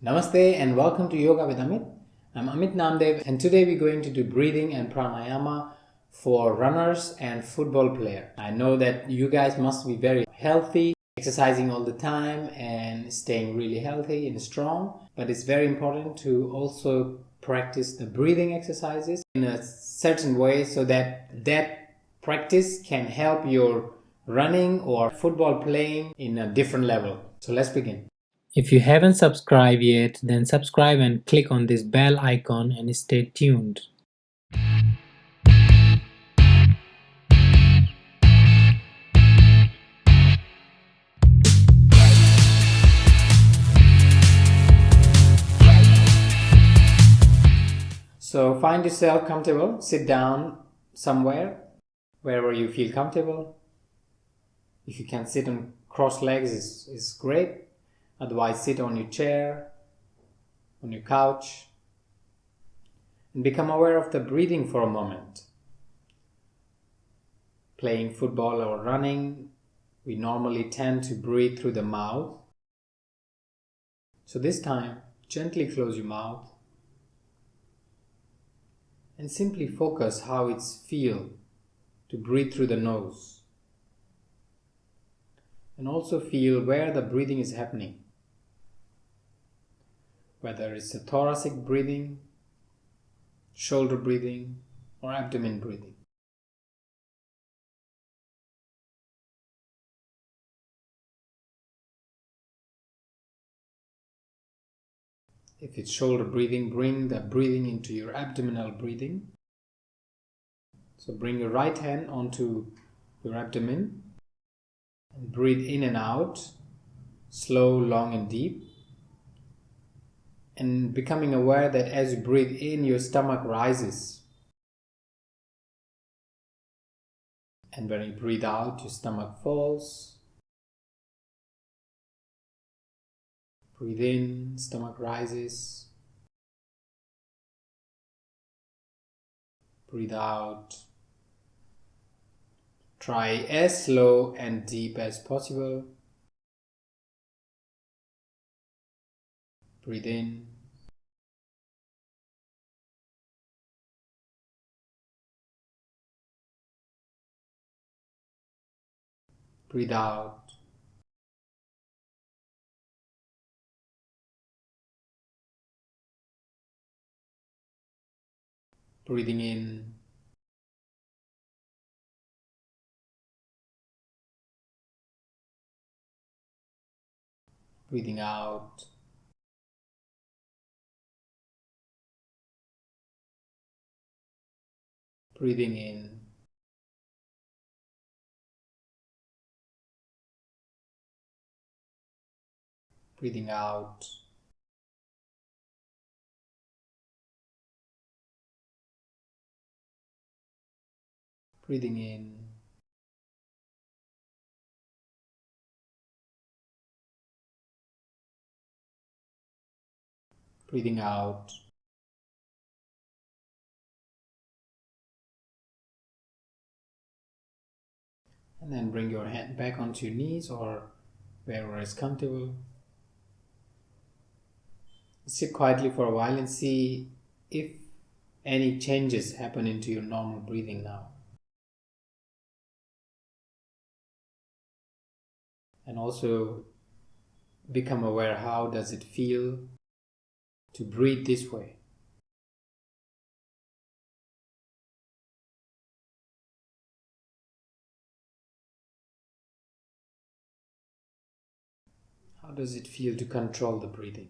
Namaste and welcome to Yoga with Amit. I'm Amit Namdev and today we're going to do breathing and pranayama for runners and football players. I know that you guys must be very healthy, exercising all the time and staying really healthy and strong, but it's very important to also practice the breathing exercises in a certain way so that practice can help your running or football playing in a different level. So let's begin. If you haven't subscribed yet, then subscribe and click on this bell icon and stay tuned. So find yourself comfortable, sit down somewhere, wherever you feel comfortable. If you can sit on crossed legs is great. Otherwise, sit on your chair, on your couch, and become aware of the breathing for a moment. Playing football or running, we normally tend to breathe through the mouth. So this time, gently close your mouth and simply focus how it feels to breathe through the nose. And also feel where the breathing is happening. Whether it's a thoracic breathing, shoulder breathing, or abdomen breathing. If it's shoulder breathing, bring the breathing into your abdominal breathing. So bring your right hand onto your abdomen and breathe in and out, slow, long and deep. And becoming aware that as you breathe in, your stomach rises. And when you breathe out, your stomach falls. Breathe in, stomach rises. Breathe out. Try as slow and deep as possible. Breathe in. Breathe out. Breathing in. Breathing out. Breathing in. Breathing out. Breathing in. Breathing out. And then bring your hand back onto your knees or wherever is comfortable. Sit quietly for a while and see if any changes happen into your normal breathing now. And also become aware, how does it feel to breathe this way? How does it feel to control the breathing?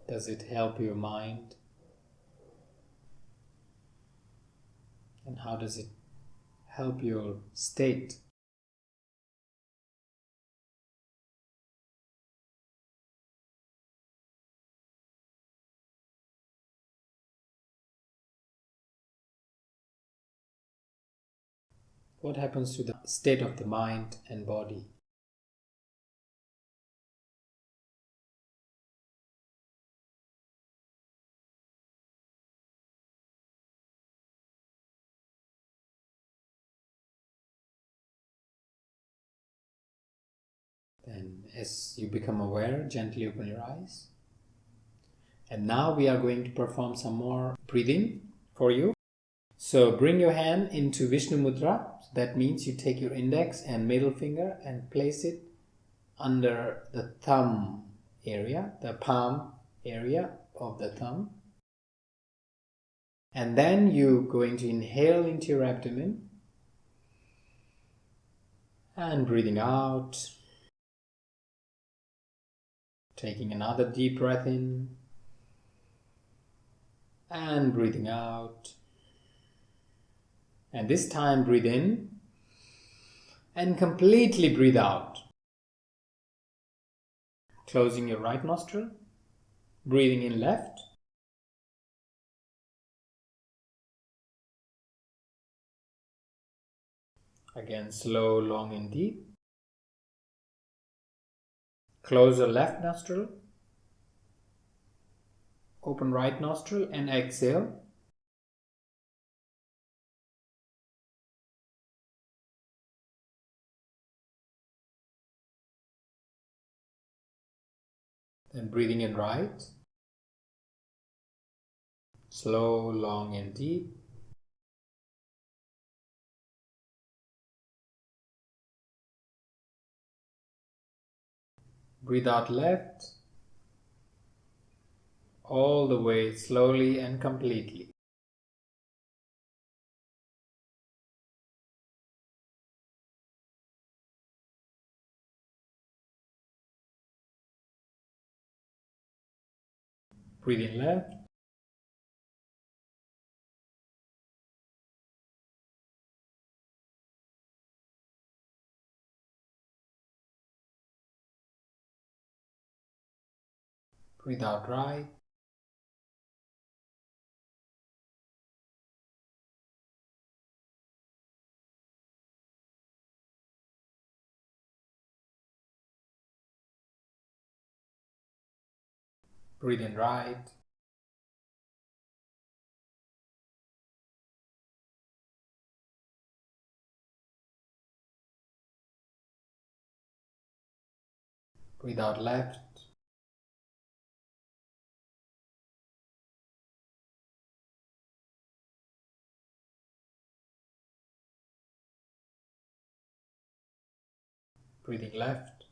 Does it help your mind? And how does it help your state? What happens to the state of the mind and body? Then as you become aware, gently open your eyes. And now we are going to perform some more breathing for you. So bring your hand into Vishnu Mudra. That means you take your index and middle finger and place it under the thumb area, the palm area of the thumb. And then you're going to inhale into your abdomen and breathing out. Taking another deep breath in and breathing out. And this time breathe in and completely breathe out. Closing your right nostril, breathing in left. Again, slow, long and deep. Close your left nostril, open right nostril and exhale. Then breathing in right, slow, long and deep. Breathe out left, all the way slowly and completely. Breathe in left. Breathe out right. Breathe in right. Breathe out left. Breathing left.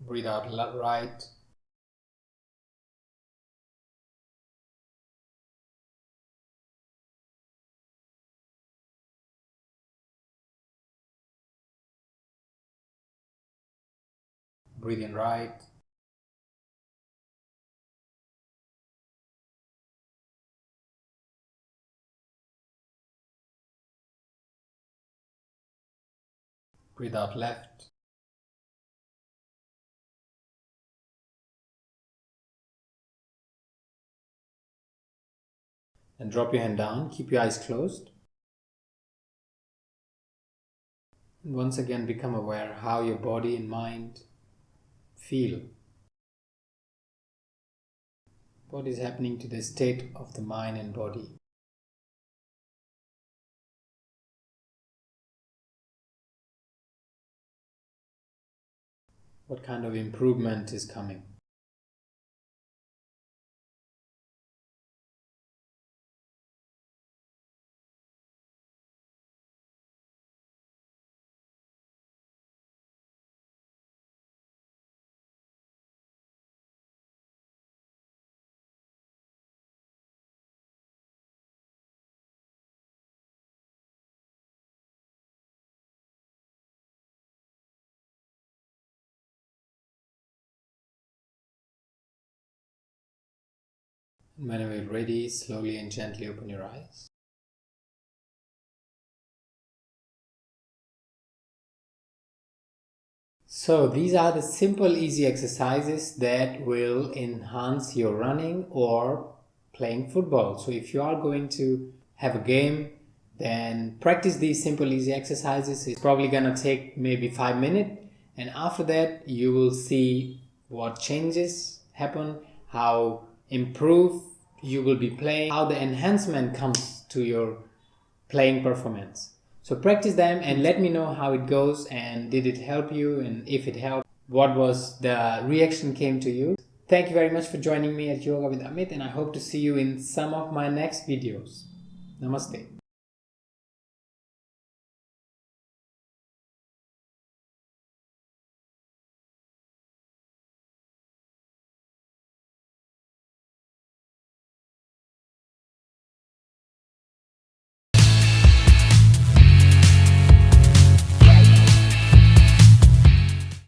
Breathe out right. Breathe in right. Breathe out left. And drop your hand down. Keep your eyes closed. And once again become aware how your body and mind feel. What is happening to the state of the mind and body? What kind of improvement is coming? And whenever you're ready, slowly and gently open your eyes. So these are the simple, easy exercises that will enhance your running or playing football. So if you are going to have a game, then practice these simple, easy exercises. It's probably gonna take maybe 5 minutes, and after that you will see what changes happen, how improved you will be playing, how the enhancement comes to your playing performance. So practice them and let me know how it goes, and did it help you, and if it helped, what was the reaction came to you. Thank you very much for joining me at Yoga with Amit, and I hope to see you in some of my next videos. Namaste.